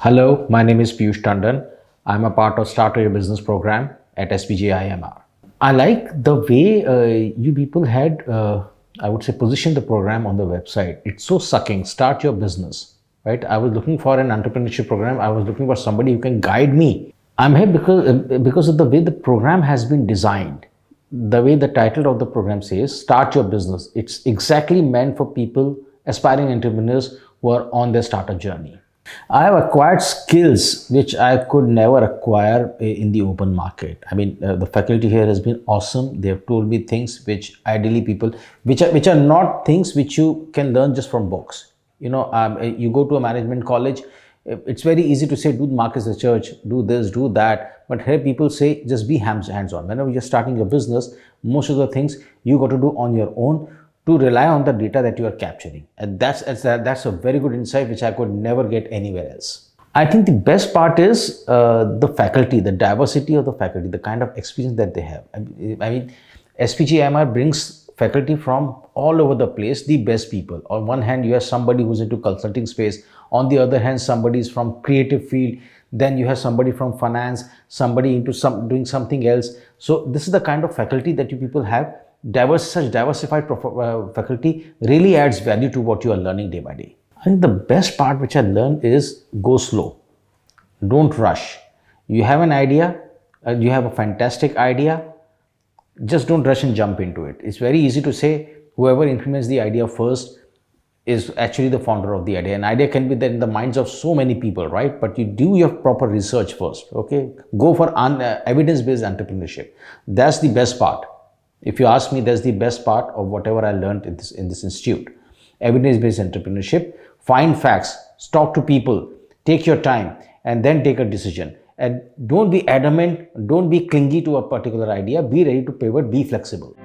Hello, my name is Piyush Tandon. I'm a part of Start Your Business program at SPJIMR. I like the way you people had, I would say, positioned the program on the website. It's so sucking. Start your business, right? I was looking for an entrepreneurship program. I was looking for somebody who can guide me. I'm here because of the way the program has been designed. The way the title of the program says, Start Your Business. It's exactly meant for people, aspiring entrepreneurs who are on their startup journey. I have acquired skills which I could never acquire in the open market. I mean, the faculty here has been awesome. They have told me things which ideally people, which are not things which you can learn just from books. You go to a management college, it's very easy to say, do market research, do this, do that. But here people say, just be hands-on. Whenever you're starting your business, most of the things you got to do on your own, to rely on the data that you are capturing. And that's a very good insight which I could never get anywhere else. I think the best part is the faculty, the diversity of the faculty, the kind of experience that they have. I mean, SPJIMR brings faculty from all over the place, the best people. On one hand, you have somebody who's into consulting space. On the other hand, somebody is from creative field. Then you have somebody from finance, somebody into doing something else. So this is the kind of faculty that you people have. Such diversified faculty really adds value to what you are learning day by day. I think the best part which I learned is go slow. Don't rush. You have an idea, you have a fantastic idea, just don't rush and jump into it. It's very easy to say whoever implements the idea first is actually the founder of the idea. An idea can be there in the minds of so many people, right? But you do your proper research first, okay? Go for evidence-based entrepreneurship. That's the best part. If you ask me, that's the best part of whatever I learned in this institute. Evidence-based entrepreneurship, find facts, talk to people, take your time, and then take a decision. And don't be adamant, don't be clingy to a particular idea, be ready to pivot, be flexible.